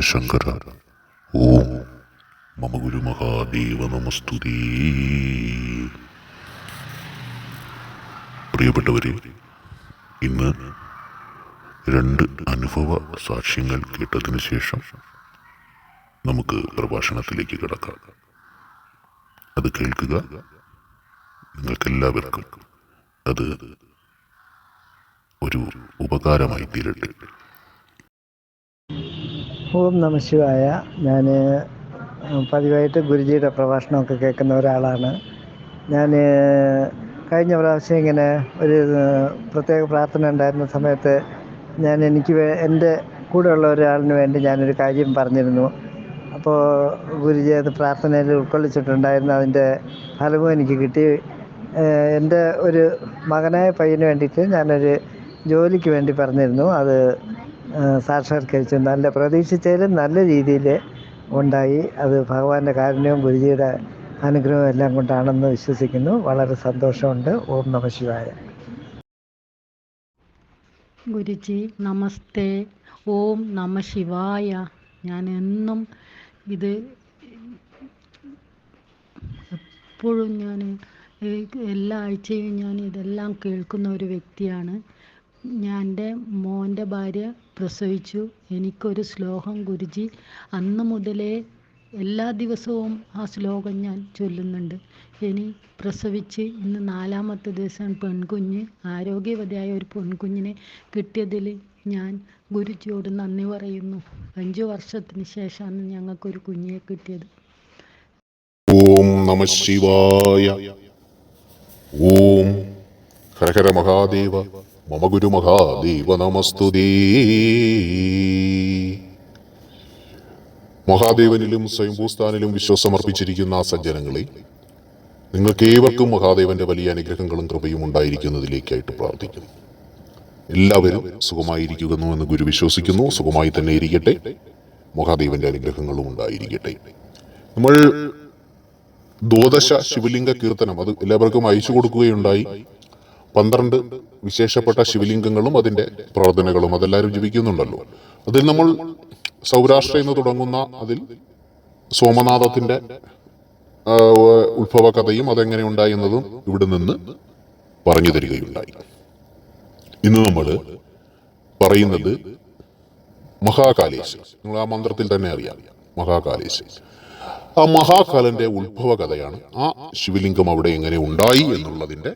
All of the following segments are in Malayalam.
ശിവശങ്കര. ഓം മമ ഗുരു മഹാദേവ നമസ്തുതേ. പ്രിയപ്പെട്ടവരെ, ഇന്ന് രണ്ട് അനുഭവ സാക്ഷ്യങ്ങൾ കേട്ടതിന് ശേഷം നമുക്ക് പ്രഭാഷണത്തിലേക്ക് കിടക്കാം. അത് കേൾക്കുക. നിങ്ങൾക്കെല്ലാവർക്കും അത് ഒരു ഉപകാരമായി തീരട്ടെ. ഓം നമ ശിവായ. ഞാൻ പതിവായിട്ട് ഗുരുജിയുടെ പ്രഭാഷണമൊക്കെ കേൾക്കുന്ന ഒരാളാണ്. ഞാൻ കഴിഞ്ഞ പ്രാവശ്യം ഇങ്ങനെ ഒരു പ്രത്യേക പ്രാർത്ഥന ഉണ്ടായിരുന്ന സമയത്ത് എനിക്ക് എൻ്റെ കൂടെയുള്ള ഒരാളിന് വേണ്ടി ഞാനൊരു കാര്യം പറഞ്ഞിരുന്നു. അപ്പോൾ ഗുരുജി അത് പ്രാർത്ഥനയിൽ ഉൾക്കൊള്ളിച്ചിട്ടുണ്ടായിരുന്നു. അതിൻ്റെ ഫലവും എനിക്ക് കിട്ടി. എൻ്റെ ഒരു മകനായ പയ്യന് വേണ്ടിയിട്ട് ഞാനൊരു ജോലിക്ക് വേണ്ടി പറഞ്ഞിരുന്നു. അത് സാക്ഷാത്കരിച്ചു. നല്ല പ്രതീക്ഷിച്ചതിലും നല്ല രീതിയിൽ ഉണ്ടായി. അത് ഭഗവാന്റെ കാരുണ്യവും ഗുരുജിയുടെ അനുഗ്രഹവും എല്ലാം കൊണ്ടാണെന്ന് വിശ്വസിക്കുന്നു. വളരെ സന്തോഷമുണ്ട്. ഓം നമ ശിവായ. ഗുരുജി നമസ്തേ. ഓം നമ ശിവായ. ഞാൻ എന്നും ഇത് എപ്പോഴും എല്ലാ ആഴ്ചയും ഞാൻ ഇതെല്ലാം കേൾക്കുന്ന ഒരു വ്യക്തിയാണ്. എൻ്റെ മോൻ്റെ ഭാര്യ പ്രസവിച്ചു. എനിക്കൊരു ശ്ലോകം ഗുരുജി അന്ന് മുതലേ എല്ലാ ദിവസവും ആ ശ്ലോകം ഞാൻ ചൊല്ലുന്നുണ്ട്. ഇനി പ്രസവിച്ച് ഇന്ന് 4ാമത്തെ ദിവസം പെൺകുഞ്ഞ്, ആരോഗ്യവതിയായ ഒരു പെൺകുഞ്ഞിനെ കിട്ടിയതിൽ ഞാൻ ഗുരുജിയോട് നന്ദി പറയുന്നു. 5 വർഷത്തിന് ശേഷമാണ് ഞങ്ങൾക്കൊരു കുഞ്ഞിനെ കിട്ടിയത്. ഓം നമ ശിവായ. ഓം ഹര മഹാദേവ. മമ ഗുരു മഹാദേവ നമസ്തുതേ. മഹാദേവനിലും സ്വയംഭൂസ്ഥാനിലും വിശ്വാസമർപ്പിച്ചിരിക്കുന്ന ആ സജ്ജനങ്ങളെ, നിങ്ങൾക്ക് ഏവർക്കും മഹാദേവന്റെ വലിയ അനുഗ്രഹങ്ങളും കൃപയും ഉണ്ടായിരിക്കുന്നതിലേക്കായിട്ട് പ്രാർത്ഥിക്കുന്നു. എല്ലാവരും സുഖമായിരിക്കുന്നു എന്ന് ഗുരു വിശ്വസിക്കുന്നു. സുഖമായി തന്നെ ഇരിക്കട്ടെ. മഹാദേവന്റെ അനുഗ്രഹങ്ങളും ഉണ്ടായിരിക്കട്ടെ. നമ്മൾ ദ്വാദശ ശിവലിംഗ കീർത്തനം അത് എല്ലാവർക്കും അയച്ചു കൊടുക്കുകയുണ്ടായി. 12 വിശേഷപ്പെട്ട ശിവലിംഗങ്ങളും അതിന്റെ പ്രാർത്ഥനകളും അതെല്ലാവരും ജപിക്കുന്നുണ്ടല്ലോ. അതിൽ നമ്മൾ സൗരാഷ്ട്രയിൽ നിന്ന് തുടങ്ങുന്ന അതിൽ സോമനാഥത്തിന്റെ ഉത്ഭവ കഥയും അതെങ്ങനെ ഉണ്ടായി എന്നതും ഇവിടെ നിന്ന് പറഞ്ഞു തരികയുണ്ടായി. ഇന്ന് നമ്മൾ പറയുന്നത് മഹാകാലേശ്. നിങ്ങൾ ആ മന്ത്രത്തിൽ തന്നെ അറിയാം, മഹാകാലേശ്. ആ മഹാകാലന്റെ ഉത്ഭവ കഥയാണ്. ആ ശിവലിംഗം അവിടെ എങ്ങനെ ഉണ്ടായി എന്നുള്ളതിന്റെ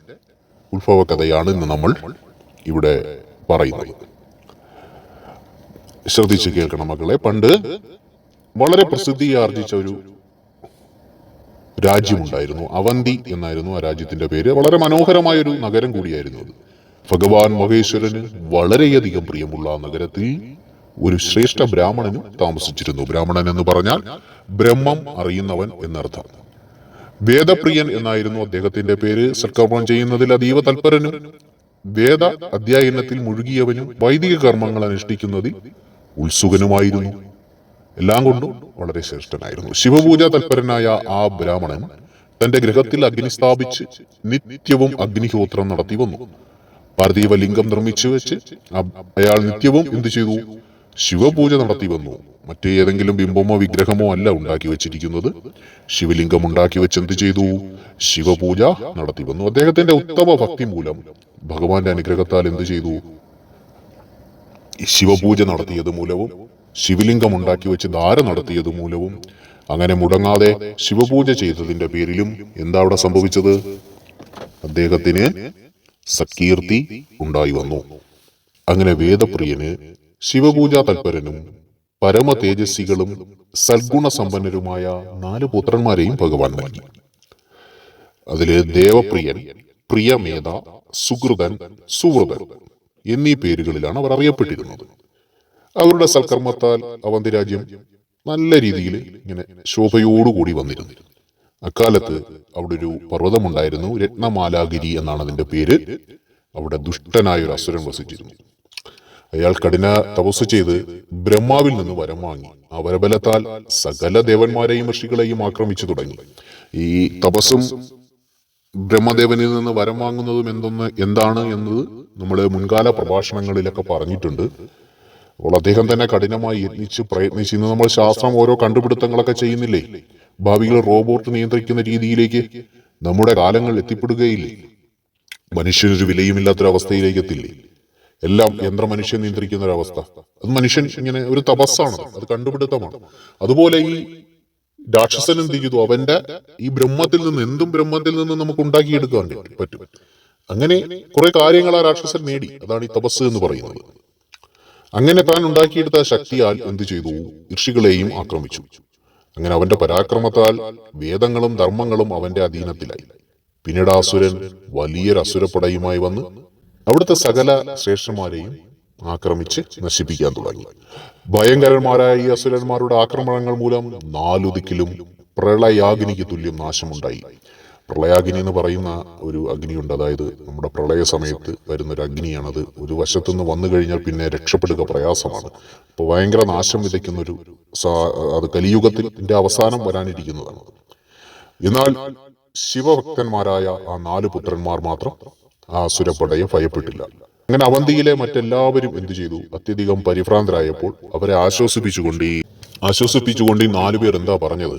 ഉത്ഭവ കഥയാണ് ഇന്ന് നമ്മൾ ഇവിടെ പറയുന്നത്. ശ്രദ്ധിച്ച് കേൾക്കണം മക്കളെ. പണ്ട് വളരെ പ്രസിദ്ധി ആർജിച്ച ഒരു രാജ്യമുണ്ടായിരുന്നു. അവന്തി എന്നായിരുന്നു ആ രാജ്യത്തിന്റെ പേര്. വളരെ മനോഹരമായ ഒരു നഗരം കൂടിയായിരുന്നു അത്. ഭഗവാൻ മഹേശ്വരന് വളരെയധികം പ്രിയമുള്ള ആ നഗരത്തിൽ ഒരു ശ്രേഷ്ഠ ബ്രാഹ്മണനും താമസിച്ചിരുന്നു. ബ്രാഹ്മണൻ എന്ന് പറഞ്ഞാൽ ബ്രഹ്മം അറിയുന്നവൻ എന്നർത്ഥം. വേദപ്രിയൻ എന്നായിരുന്നു അദ്ദേഹത്തിന്റെ പേര്. സൽക്കർമ്മം ചെയ്യുന്നതിൽ അതീവ തൽപരനും വേദ അധ്യയനത്തിൽ മുഴുകിയവനും വൈദിക കർമ്മങ്ങൾ അനുഷ്ഠിക്കുന്നതിൽ ഉത്സുകനുമായിരുന്നു. എല്ലാം കൊണ്ടും വളരെ ശ്രേഷ്ഠനായിരുന്നു. ശിവപൂജ തൽപരനായ ആ ബ്രാഹ്മണൻ തന്റെ ഗൃഹത്തിൽ അഗ്നി സ്ഥാപിച്ച് നിത്യവും അഗ്നിഹോത്രം നടത്തി വന്നു. പാർത്ഥിവ ലിംഗം നിർമ്മിച്ചു വെച്ച് അയാൾ നിത്യവും എന്തു ചെയ്തു? ശിവപൂജ നടത്തി വന്നു. മറ്റേതെങ്കിലും ബിംബമോ വിഗ്രഹമോ അല്ല ഉണ്ടാക്കി വെച്ചിരിക്കുന്നത്. ശിവലിംഗം ഉണ്ടാക്കി വെച്ച് എന്ത് ചെയ്തു? ശിവപൂജ നടത്തി വന്നു. അദ്ദേഹത്തിന്റെ ഉത്തമ ഭക്തി മൂലം ഭഗവാന്റെ അനുഗ്രഹത്താൽ എന്ത് ചെയ്തു? ശിവപൂജ നടത്തിയത് മൂലവും ശിവലിംഗം ഉണ്ടാക്കി വെച്ച് ധാര നടത്തിയത് മൂലവും അങ്ങനെ മുടങ്ങാതെ ശിവപൂജ ചെയ്തതിന്റെ പേരിലും എന്താ അവിടെ സംഭവിച്ചത്? അദ്ദേഹത്തിന് സത്കീർത്തി ഉണ്ടായി വന്നു. അങ്ങനെ വേദപ്രിയന് ശിവപൂജാ തൽപരനും പരമ തേജസ്വികളും സൽഗുണ സമ്പന്നരുമായ 4 പുത്രന്മാരെയും ഭഗവാൻ നൽകി. അതില് ദേവപ്രിയൻ, പ്രിയമേധ, സുഹൃതൻ, സുവൃതൻ എന്നീ പേരുകളിലാണ് അവർ അറിയപ്പെട്ടിരുന്നത്. അവരുടെ സൽക്കർമ്മത്താൽ അവന്തി രാജ്യം നല്ല രീതിയിൽ ഇങ്ങനെ ശോഭയോടുകൂടി വന്നിരുന്നു. അക്കാലത്ത് അവിടെ ഒരു പർവ്വതമുണ്ടായിരുന്നു. രത്നമാലാഗിരി എന്നാണ് അതിന്റെ പേര്. അവിടെ ദുഷ്ടനായ ഒരു അസുരൻ വസിച്ചിരുന്നു. അയാൾ കഠിന തപസ് ചെയ്ത് ബ്രഹ്മാവിൽ നിന്ന് വരം വാങ്ങി. ആ വരബലത്താൽ സകല ദേവന്മാരെയും ഋഷികളെയും ആക്രമിച്ചു തുടങ്ങി. ഈ തപസ്സും ബ്രഹ്മദേവനിൽ നിന്ന് വരം വാങ്ങുന്നതും എന്താണ് എന്നത് നമ്മൾ മുൻകാല പ്രഭാഷണങ്ങളിലൊക്കെ പറഞ്ഞിട്ടുണ്ട്. അപ്പോൾ അദ്ദേഹം തന്നെ കഠിനമായി പ്രയത്നിച്ച് ഇന്ന് നമ്മൾ ശാസ്ത്രം ഓരോ കണ്ടുപിടുത്തങ്ങളൊക്കെ ചെയ്യുന്നില്ലേ? ഭാവിയിൽ റോബോട്ട് നിയന്ത്രിക്കുന്ന രീതിയിലേക്ക് നമ്മുടെ കാലങ്ങൾ എത്തിപ്പെടുകയില്ലേ? മനുഷ്യനൊരു വിലയുമില്ലാത്തൊരവസ്ഥയിലേക്ക് എത്തില്ലേ? എല്ലാം മനുഷ്യൻ നിയന്ത്രിക്കുന്ന ഒരവസ്ഥ. അത് മനുഷ്യൻ ഇങ്ങനെ ഒരു തപസ്സാണ്, അത് കണ്ടുപിടുത്തമാണ്. അതുപോലെ ഈ രാക്ഷസൻ എന്ത് ചെയ്തു? അവന്റെ ഈ ബ്രഹ്മത്തിൽ നിന്ന് നമുക്ക് ഉണ്ടാക്കിയെടുക്കാൻ പറ്റും. അങ്ങനെ കുറെ കാര്യങ്ങൾ ആ രാക്ഷസൻ നേടി. അതാണ് ഈ തപസ് എന്ന് പറയുന്നത്. അങ്ങനെ താൻ ഉണ്ടാക്കിയെടുത്ത ശക്തിയാൽ എന്ത് ചെയ്തു? ഋഷികളെയും ആക്രമിച്ചു. അങ്ങനെ അവന്റെ പരാക്രമത്താൽ വേദങ്ങളും ധർമ്മങ്ങളും അവന്റെ അധീനത്തിലായി. പിന്നീട് ആ അസുരൻ വലിയൊരു അസുരപ്പടയുമായി വന്ന് അവിടുത്തെ സകല ശ്രേഷ്ഠന്മാരെയും ആക്രമിച്ച് നശിപ്പിക്കാൻ തുടങ്ങി. ഭയങ്കരന്മാരായ ഈ അസുരന്മാരുടെ ആക്രമണങ്ങൾ മൂലം 4 ദിക്കിലും പ്രളയാഗ്നിക്ക് തുല്യം നാശമുണ്ടായി. പ്രളയാഗ്നി എന്ന് പറയുന്ന ഒരു അഗ്നിയുണ്ട്. അതായത് നമ്മുടെ പ്രളയ സമയത്ത് വരുന്നൊരു അഗ്നിയാണത്. ഒരു വശത്തുനിന്ന് വന്നു കഴിഞ്ഞാൽ പിന്നെ രക്ഷപ്പെടുക പ്രയാസമാണ്. അപ്പോൾ ഭയങ്കര നാശം വിതയ്ക്കുന്നൊരു അത് കലിയുഗത്തിന്റെ അവസാനം വരാനിരിക്കുന്നതാണ്. എന്നാൽ ശിവഭക്തന്മാരായ ആ 4 പുത്രന്മാർ മാത്രം ആ അസുരപ്പടയെ ഭയപ്പെട്ടില്ല. അങ്ങനെ അവന്തിയിലെ മറ്റെല്ലാവരും എന്തു ചെയ്തു? അത്യധികം പരിഭ്രാന്തരായപ്പോൾ അവരെ ആശ്വസിപ്പിച്ചുകൊണ്ട് ഈ 4 പേർ എന്താ പറഞ്ഞത്?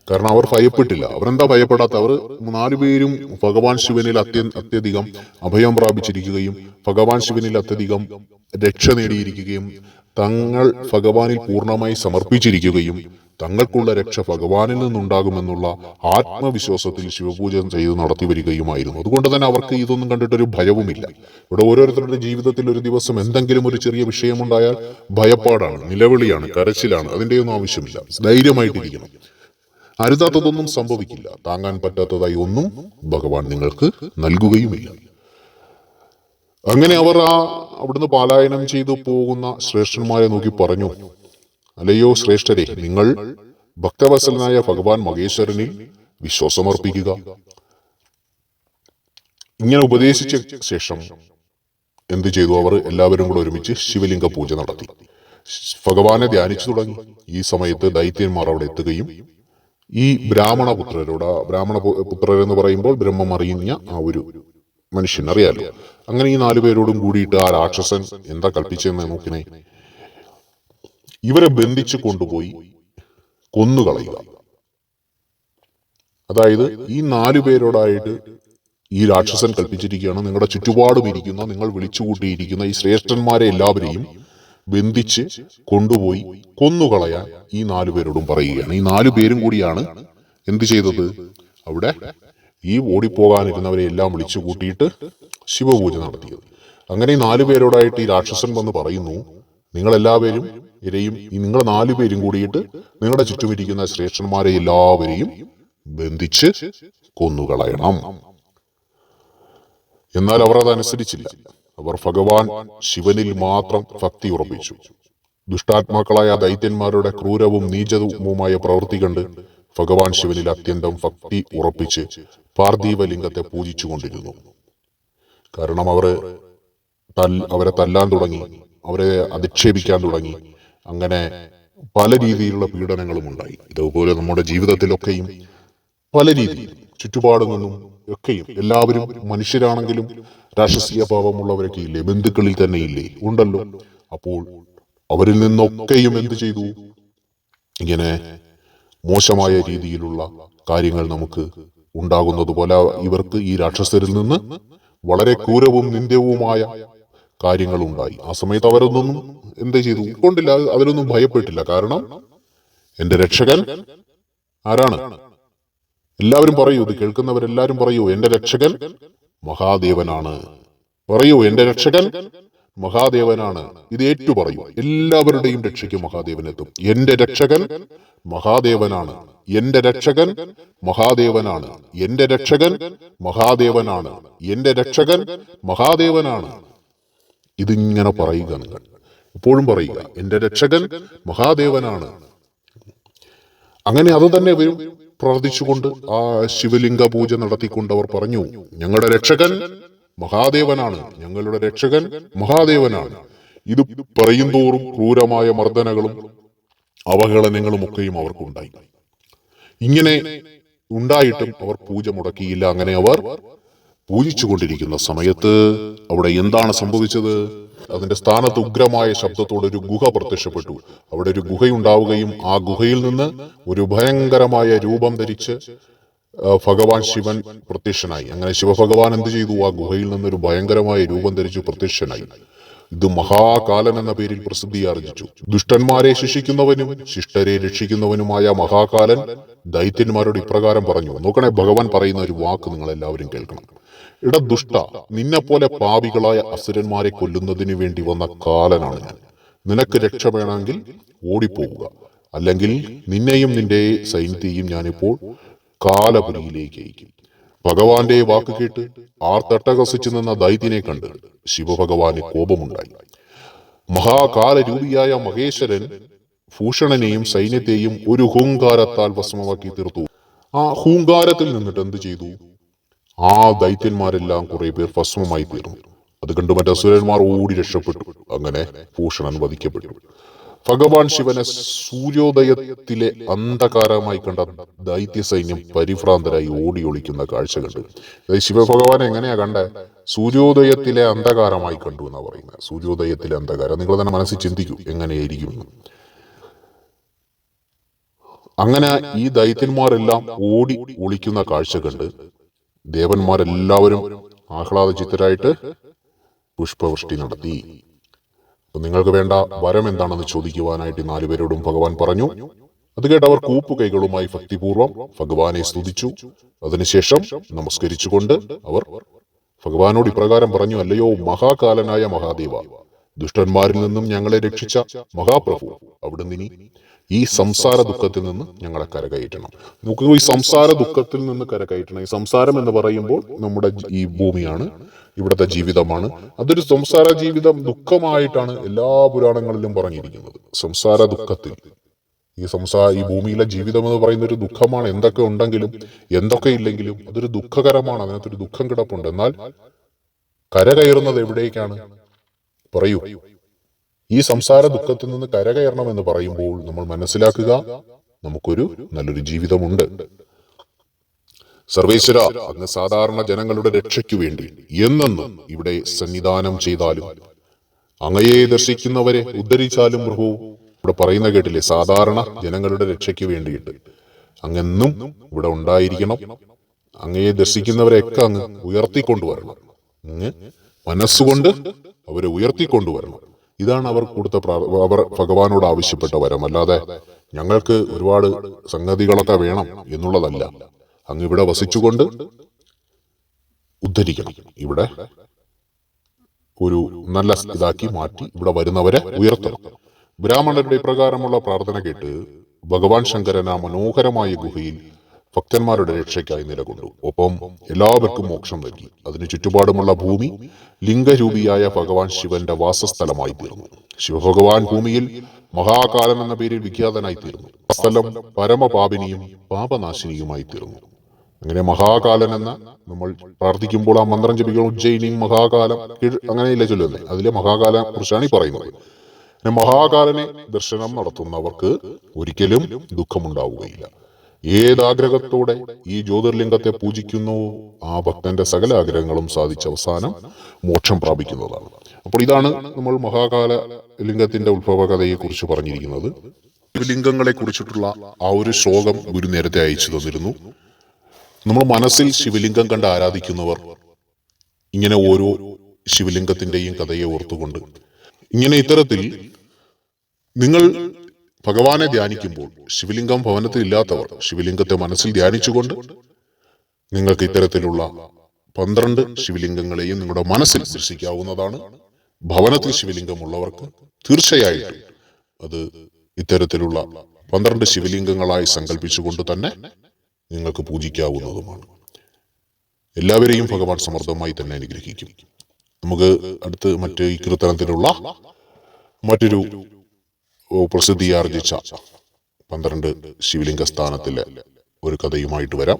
കാരണം അവർ ഭയപ്പെട്ടില്ല. അവരെന്താ ഭയപ്പെടാത്ത? അവർ 4 പേരും ഭഗവാൻ ശിവനിൽ അത്യധികം അഭയം പ്രാപിച്ചിരിക്കുകയും ഭഗവാൻ ശിവനിൽ അത്യധികം രക്ഷ നേടിയിരിക്കുകയും തങ്ങൾ ഭഗവാനിൽ പൂർണ്ണമായി സമർപ്പിച്ചിരിക്കുകയും തങ്ങൾക്കുള്ള രക്ഷ ഭഗവാനിൽ നിന്നുണ്ടാകുമെന്നുള്ള ആത്മവിശ്വാസത്തിൽ ശിവപൂജ ചെയ്ത് നടത്തി വരികയുമായിരുന്നു. അതുകൊണ്ട് തന്നെ അവർക്ക് ഇതൊന്നും കണ്ടിട്ടൊരു ഭയവുമില്ല. ഇവിടെ ഓരോരുത്തരുടെ ജീവിതത്തിൽ ഒരു ദിവസം എന്തെങ്കിലും ഒരു ചെറിയ വിഷയമുണ്ടായാൽ ഭയപ്പാടാണ്, നിലവിളിയാണ്, കരച്ചിലാണ്. അതിൻ്റെയൊന്നും ആവശ്യമില്ല. ധൈര്യമായിട്ടിരിക്കണം. അരുതാത്തതൊന്നും സംഭവിക്കില്ല. താങ്ങാൻ പറ്റാത്തതായി ഒന്നും ഭഗവാൻ നിങ്ങൾക്ക് നൽകുകയുമില്ല. അങ്ങനെ അവർ അവിടുന്ന് പലായനം ചെയ്തു പോകുന്ന ശ്രേഷ്ഠന്മാരെ നോക്കി പറഞ്ഞു, അല്ലയോ ശ്രേഷ്ഠരെ, നിങ്ങൾ ഭക്തവത്സലനായ ഭഗവാൻ മഹേശ്വരനിൽ വിശ്വാസമർപ്പിക്കുക. ഇങ്ങനെ ഉപദേശിച്ച ശേഷം എന്തു ചെയ്തു? അവർ എല്ലാവരും കൂടെ ഒരുമിച്ച് ശിവലിംഗ പൂജ നടത്തി. ഭഗവാനെ ധ്യാനിച്ചു തുടങ്ങി. ഈ സമയത്ത് ദൈത്യന്മാർ അവിടെ എത്തുകയും ഈ ബ്രാഹ്മണപുത്രർ എന്ന് പറയുമ്പോൾ ബ്രഹ്മം അറിയുന്ന ആ ഒരു മനുഷ്യൻ, അറിയാലോ. അങ്ങനെ ഈ 4 പേരോടും കൂടിയിട്ട് ആ രാക്ഷസൻ എന്താ കൽപ്പിച്ചെന്ന് നോക്കിനെ. ഇവരെ ബന്ധിച്ചു കൊണ്ടുപോയി കൊന്നുകളയുക. അതായത് ഈ 4 പേരോടായിട്ട് ഈ രാക്ഷസൻ കൽപ്പിച്ചിരിക്കുകയാണ്, നിങ്ങളുടെ ചുറ്റുപാടും ഇരിക്കുന്ന, നിങ്ങൾ വിളിച്ചുകൂട്ടിയിരിക്കുന്ന ഈ ശ്രേഷ്ഠന്മാരെ എല്ലാവരെയും ബന്ധിച്ച് കൊണ്ടുപോയി കൊന്നുകളയാൻ ഈ 4 പേരോടും പറയുകയാണ്. ഈ 4 പേരും കൂടിയാണ് എന്ത് ചെയ്തത്? അവിടെ ഈ ഓടിപ്പോകാനിരുന്നവരെ എല്ലാം വിളിച്ചു കൂട്ടിയിട്ട് ശിവപൂജ നടത്തിയത്. അങ്ങനെ ഈ 4 പേരോടായിട്ട് ഈ രാക്ഷസൻ വന്ന് പറയുന്നു, നിങ്ങളെല്ലാവരും നിങ്ങൾ 4 പേരും കൂടിയിട്ട് നിങ്ങളുടെ ചുറ്റുമിരിക്കുന്ന ശ്രേഷ്ഠന്മാരെ എല്ലാവരെയും ബന്ധിച്ച് കൊന്നുകളയണം. എന്നാൽ അവർ അതനുസരിച്ചില്ല. അവർ ഭഗവാൻ ശിവനിൽ മാത്രം ഭക്തി ഉറപ്പിച്ചു. ദുഷ്ടാത്മാക്കളായ ദൈത്യന്മാരുടെ ക്രൂരവും നീചവുമായ പ്രവൃത്തി കണ്ട് ഭഗവാൻ ശിവനിൽ അത്യന്തം ഭക്തി ഉറപ്പിച്ച് പാർത്ഥിവലിംഗത്തെ പൂജിച്ചു കൊണ്ടിരുന്നു. കാരണം അവരെ തല്ലാൻ തുടങ്ങി, അവരെ അധിക്ഷേപിക്കാൻ തുടങ്ങി. അങ്ങനെ പല രീതിയിലുള്ള പീഡനങ്ങളും ഉണ്ടായി. ഇതുപോലെ നമ്മുടെ ജീവിതത്തിലൊക്കെയും പല രീതിയിൽ ചുറ്റുപാടും നിന്നും ഒക്കെയും എല്ലാവരും മനുഷ്യരാണെങ്കിലും രാക്ഷസീയ ഭാവമുള്ളവരൊക്കെ ഇല്ലേ? ബന്ധുക്കളിൽ തന്നെ ഇല്ലേ? ഉണ്ടല്ലോ. അപ്പോൾ അവരിൽ നിന്നൊക്കെയും എന്ത് ചെയ്തു? ഇങ്ങനെ മോശമായ രീതിയിലുള്ള കാര്യങ്ങൾ നമുക്ക് ഉണ്ടാകുന്നത് പോലെ ഇവർക്ക് ഈ രാക്ഷസരിൽ നിന്ന് വളരെ ക്രൂരവും നിന്ദ്യവുമായ കാര്യങ്ങൾ ഉണ്ടായി. ആ സമയത്ത് അവരൊന്നും എന്ത് ചെയ്തു? ഉൾക്കൊണ്ടില്ല, അതിലൊന്നും ഭയപ്പെട്ടില്ല. കാരണം എന്റെ രക്ഷകൻ ആരാണ്? എല്ലാവരും പറയൂ, ഇത് കേൾക്കുന്നവരെല്ലാരും പറയൂ, എന്റെ രക്ഷകൻ മഹാദേവനാണ്. പറയൂ, എന്റെ രക്ഷകൻ മഹാദേവനാണ്. ഇത് ഏറ്റു പറയൂ. എല്ലാവരുടെയും രക്ഷയ്ക്ക് മഹാദേവൻ എത്തും. എന്റെ രക്ഷകൻ മഹാദേവനാണ്. എന്റെ രക്ഷകൻ മഹാദേവനാണ്. എന്റെ രക്ഷകൻ മഹാദേവനാണ്. എന്റെ രക്ഷകൻ മഹാദേവനാണ്. ഇതിങ്ങനെ പറയുക, നിങ്ങൾ എപ്പോഴും പറയുക, എന്റെ രക്ഷകൻ മഹാദേവനാണ്. അങ്ങനെ അത് തന്നെ വരും പ്രാർത്ഥിച്ചുകൊണ്ട് ആ ശിവലിംഗ പൂജ നടത്തിക്കൊണ്ട് അവർ പറഞ്ഞു, ഞങ്ങളുടെ രക്ഷകൻ മഹാദേവനാണ്, ഞങ്ങളുടെ രക്ഷകൻ മഹാദേവനാണ്. ഇത് പറയുന്തോറും ക്രൂരമായ മർദ്ദനകളും അവഹേളനങ്ങളും ഒക്കെയും അവർക്കുണ്ടായി. ഇങ്ങനെ ഉണ്ടായിട്ടും അവർ പൂജ മുടക്കിയില്ല. അങ്ങനെ അവർ പൂജിച്ചു കൊണ്ടിരിക്കുന്ന സമയത്ത് അവിടെ എന്താണ് സംഭവിച്ചത്? അതിന്റെ സ്ഥാനത്ത് ഉഗ്രമായ ശബ്ദത്തോടെ ഒരു ഗുഹ പ്രത്യക്ഷപ്പെട്ടു. അവിടെ ഒരു ഗുഹയുണ്ടാവുകയും ആ ഗുഹയിൽ നിന്ന് ഒരു ഭയങ്കരമായ രൂപം ധരിച്ച് ഭഗവാൻ ശിവൻ പ്രത്യക്ഷനായി. അങ്ങനെ ശിവഭഗവാൻ എന്ത് ചെയ്തു? ആ ഗുഹയിൽ നിന്നൊരു ഭയങ്കരമായ രൂപം ധരിച്ചു പ്രത്യക്ഷനായി. ഇത് മഹാകാലൻ എന്ന പേരിൽ പ്രസിദ്ധിയാർജിച്ചു. ദുഷ്ടന്മാരെ ശിക്ഷിക്കുന്നവനും ശിഷ്ടരെ രക്ഷിക്കുന്നവനുമായ മഹാകാലൻ ദൈത്യന്മാരോട് ഇപ്രകാരം പറഞ്ഞു. നോക്കണേ, ഭഗവാൻ പറയുന്ന ഒരു വാക്ക് നിങ്ങൾ എല്ലാവരും കേൾക്കണം. ഇട ദുഷ്ട, നിന്നെപ്പോലെ പാപികളായ അസുരന്മാരെ കൊല്ലുന്നതിന് വേണ്ടി വന്ന കാലനാണ് ഞാൻ. നിനക്ക് രക്ഷ വേണമെങ്കിൽ ഓടിപ്പോവുക, അല്ലെങ്കിൽ നിന്നെയും നിന്റെ സൈന്യത്തെയും ഞാനിപ്പോൾ കാലപുരിയിലേക്ക് അയക്കും. ഭഗവാന്റെ വാക്ക് കേട്ട് ആർത്തട്ടഹസിച്ചു നിന്ന ദൈത്യനെ കണ്ട് ശിവഭഗവാന് കോപമുണ്ടായി. മഹാകാലരൂപിയായ മഹേശ്വരൻ ഭൂഷണനെയും സൈന്യത്തെയും ഒരു ഹൂങ്കാരത്താൽ ഭസ്മമാക്കി തീർത്തു. ആ ഹൂങ്കാരത്തിൽ നിന്നിട്ട് എന്ത് ചെയ്തു? ആ ദൈത്യന്മാരെല്ലാം കുറെ പേർ ഭസ്മമായി തീർന്നു. അത് കണ്ട് മറ്റസുരന്മാർ ഓടി രക്ഷപ്പെട്ടു. അങ്ങനെ ഭൂഷണൻ വധിക്കപ്പെട്ടു. ഭഗവാൻ ശിവനെ സൂര്യോദയത്തിലെ അന്ധകാരമായി കണ്ട ദൈത്യ സൈന്യം പരിഭ്രാന്തരായി ഓടി ഒളിക്കുന്ന കാഴ്ച കണ്ടു. ശിവഭഗവാൻ എങ്ങനെയാ കണ്ടേ? സൂര്യോദയത്തിലെ അന്ധകാരമായി കണ്ടു എന്നാ പറയുന്നത്. സൂര്യോദയത്തിലെ അന്ധകാരം നിങ്ങൾ തന്നെ മനസ്സിൽ ചിന്തിക്കൂ എങ്ങനെയായിരിക്കും. അങ്ങനെ ഈ ദൈത്യന്മാരെല്ലാം ഓടി ഒളിക്കുന്ന കാഴ്ച കണ്ട് ദേവന്മാരെല്ലാവരും ആഹ്ലാദചിത്തരായിട്ട് പുഷ്പവൃഷ്ടി നടത്തി. നിങ്ങൾക്ക് വേണ്ട വരം എന്താണെന്ന് ചോദിക്കുവാനായിട്ട് 4 പേരോടും ഭഗവാൻ പറഞ്ഞു. അത് കേട്ട് അവർ കൂപ്പുകൈകളുമായി ഭക്തിപൂർവം ഭഗവാനെ സ്തുതിച്ചു. അതിനുശേഷം നമസ്കരിച്ചുകൊണ്ട് അവർ ഭഗവാനോട് ഇപ്രകാരം പറഞ്ഞു. അല്ലയോ മഹാകാലനായ മഹാദേവ, ദുഷ്ടന്മാരിൽ നിന്നും ഞങ്ങളെ രക്ഷിച്ച മഹാപ്രഭു, അവിടുന്ന് ഇനി ഈ സംസാര ദുഃഖത്തിൽ നിന്ന് ഞങ്ങളെ കരകയറ്റണം. നമുക്ക് ഈ സംസാര ദുഃഖത്തിൽ നിന്ന് കരകയറ്റണം. ഈ സംസാരം എന്ന് പറയുമ്പോൾ നമ്മുടെ ഈ ഭൂമിയാണ്, ഇവിടുത്തെ ജീവിതമാണ്. അതൊരു സംസാര ജീവിതം ദുഃഖമായിട്ടാണ് എല്ലാ പുരാണങ്ങളിലും പറഞ്ഞിരിക്കുന്നത്. സംസാര ദുഃഖത്തിൽ ഈ ഭൂമിയിലെ ജീവിതം എന്ന് പറയുന്ന ഒരു ദുഃഖമാണ്. എന്തൊക്കെ ഉണ്ടെങ്കിലും എന്തൊക്കെ ഇല്ലെങ്കിലും അതൊരു ദുഃഖകരമാണ്. അതിനകത്തൊരു ദുഃഖം കിടപ്പുണ്ട്. എന്നാൽ കരകയറുന്നത് എവിടേക്കാണ്? പറയൂ. ഈ സംസാര ദുഃഖത്തിൽ നിന്ന് കരകയറണം എന്ന് പറയുമ്പോൾ നമ്മൾ മനസ്സിലാക്കുക, നമുക്കൊരു നല്ലൊരു ജീവിതമുണ്ട്. സർവേശ്വര, അങ്ങ് സാധാരണ ജനങ്ങളുടെ രക്ഷയ്ക്കു വേണ്ടി എന്നെന്നും ഇവിടെ സന്നിധാനം ചെയ്താലും അങ്ങയെ ദർശിക്കുന്നവരെ ഉദ്ധരിച്ചാലും പ്രഭു, ഇവിടെ പറയുന്ന കേട്ടില്ലേ, സാധാരണ ജനങ്ങളുടെ രക്ഷയ്ക്ക് വേണ്ടിയിട്ട് അങ്ങെന്നും ഇവിടെ ഉണ്ടായിരിക്കണം. അങ്ങയെ ദർശിക്കുന്നവരെയൊക്കെ അങ്ങ് ഉയർത്തിക്കൊണ്ടുവരണം. അങ്ങ് മനസ്സുകൊണ്ട് അവരെ ഉയർത്തിക്കൊണ്ടുവരണം. ഇതാണ് അവർ കൊടുത്ത അവർ ഭഗവാനോട് ആവശ്യപ്പെട്ട വരം. അല്ലാതെ ഞങ്ങൾക്ക് ഒരുപാട് സംഗതികളൊക്കെ വേണം എന്നുള്ളതല്ല. അങ്ങ് ഇവിടെ വസിച്ചുകൊണ്ട് ഉദ്ധരിക്കണം. ഇവിടെ ഒരു നല്ല ഇതാക്കി മാറ്റി ഇവിടെ വരുന്നവരെ ഉയർത്തണം. ബ്രാഹ്മണരുടെ ഇപ്രകാരമുള്ള പ്രാർത്ഥന കേട്ട് ഭഗവാൻ ശങ്കരൻ ആ മനോഹരമായ ഗുഹയിൽ ഭക്തന്മാരുടെ രക്ഷയ്ക്കായി നിലകൊണ്ടു. ഒപ്പം എല്ലാവർക്കും മോക്ഷം നൽകി. അതിനു ചുറ്റുപാടുമുള്ള ഭൂമി ലിംഗരൂപിയായ ഭഗവാൻ ശിവന്റെ വാസസ്ഥലമായി തീർന്നു. ശിവഭഗവാൻ ഭൂമിയിൽ മഹാകാലൻ എന്ന പേരിൽ വിഖ്യാതനായി തീർന്നു. ആ സ്ഥലം പരമപാപിനിയും പാപനാശിനിയുമായി തീർന്നു. അങ്ങനെ മഹാകാലൻ എന്ന നമ്മൾ പ്രാർത്ഥിക്കുമ്പോൾ ആ മന്ത്രം ജപിക്കണം. ഉജ്ജയിനിയും മഹാകാലം അങ്ങനെയില്ല ചൊല്ലുന്നേ. അതിലെ മഹാകാലനെ കുറിച്ചാണ് ഈ പറയുന്നത്. മഹാകാലനെ ദർശനം നടത്തുന്നവർക്ക് ഒരിക്കലും ദുഃഖമുണ്ടാവുകയില്ല. ഏതാഗ്രഹത്തോടെ ഈ ജ്യോതിർലിംഗത്തെ പൂജിക്കുന്നു ആ ഭക്തന്റെ സകല ആഗ്രഹങ്ങളും സാധിച്ച അവസാനം മോക്ഷം പ്രാപിക്കുന്നതാണ്. അപ്പോൾ ഇതാണ് നമ്മൾ മഹാകാല ലിംഗത്തിന്റെ ഉത്ഭവകഥയെ കുറിച്ച് പറഞ്ഞിരിക്കുന്നത്. ശിവലിംഗങ്ങളെ കുറിച്ചിട്ടുള്ള ആ ഒരു ശ്ലോകം ഗുരു നേരത്തെ അയച്ചു തന്നിരുന്നു. നമ്മൾ മനസ്സിൽ ശിവലിംഗം കണ്ട് ആരാധിക്കുന്നവർ ഇങ്ങനെ ഓരോ ശിവലിംഗത്തിന്റെയും കഥയെ ഓർത്തുകൊണ്ട് ഇങ്ങനെ ഇത്തരത്തിൽ നിങ്ങൾ ഭഗവാനെ ധ്യാനിക്കുമ്പോൾ ശിവലിംഗം ഭവനത്തിൽ ഇല്ലാത്തവർ ശിവലിംഗത്തെ മനസ്സിൽ ധ്യാനിച്ചുകൊണ്ട് നിങ്ങൾക്ക് ഇത്തരത്തിലുള്ള 12 ശിവലിംഗങ്ങളെയും നിങ്ങളുടെ മനസ്സിൽ ദർശിക്കാവുന്നതാണ്. ഭവനത്തിൽ ശിവലിംഗമുള്ളവർക്ക് തീർച്ചയായിട്ടും അത് ഇത്തരത്തിലുള്ള 12 ശിവലിംഗങ്ങളായി സങ്കല്പിച്ചുകൊണ്ട് തന്നെ നിങ്ങൾക്ക് പൂജിക്കാവുന്നതുമാണ്. എല്ലാവരെയും ഭഗവാൻ സമൃദ്ധമായി തന്നെ അനുഗ്രഹിക്കും. നമുക്ക് അടുത്ത് മറ്റ് ഈ കീർത്തനത്തിലുള്ള മറ്റൊരു പ്രസിദ്ധിയാർജിച്ച 12 ശിവലിംഗ സ്ഥാനത്തിലെ ഒരു കഥയുമായിട്ട് വരാം.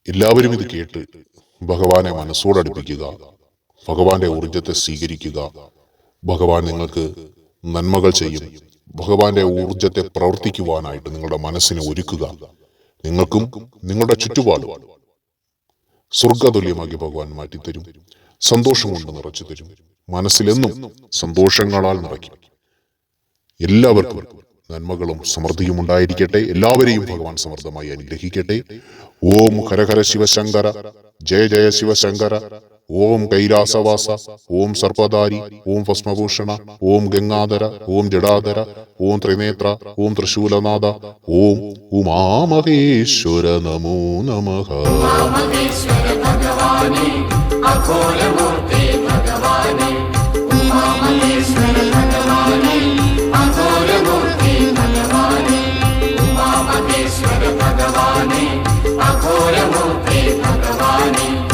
എല്ലാവരും ഇത് കേട്ട് ഭഗവാനെ മനസ്സോടടുപ്പിക്കുക, ഭഗവാന്റെ ഊർജത്തെ സ്വീകരിക്കുക. ഭഗവാൻ നിങ്ങൾക്ക് നന്മകൾ ചെയ്യും. ഭഗവാന്റെ ഊർജത്തെ പ്രവർത്തിക്കുവാനായിട്ട് നിങ്ങളുടെ മനസ്സിനെ ഒരുക്കുക. നിങ്ങൾക്കും നിങ്ങളുടെ ചുറ്റുപാടും സ്വർഗതുല്യമാക്കി ഭഗവാൻ മാറ്റിത്തരും. സന്തോഷം കൊണ്ട് നിറച്ചു തരും. മനസ്സിലെന്നും സന്തോഷങ്ങളാൽ നിറയ്ക്കും. എല്ലാവർക്കും നന്മകളും സമൃദ്ധിയും ഉണ്ടായിരിക്കട്ടെ. എല്ലാവരെയും ഭഗവാൻ സമൃദ്ധമായി അനുഗ്രഹിക്കട്ടെ. ഓം ഹരഹര ശിവശങ്കര, ജയ ജയ ശിവശങ്കര. ഓം കൈലാസവാസ, ഓം സർപ്പധാരി, ഓം ഭസ്മഭൂഷണ, ഓം ഗംഗാധര, ഓം ജടാധര, ഓം ത്രിനേത്ര, ഓം ത്രിശൂലനാഥ, ഓം ഉമാമഹേശ്വര നമോ നമഃ. ഭഗവാനേ, അഘോരമൂർത്തി ഭഗവാനേ.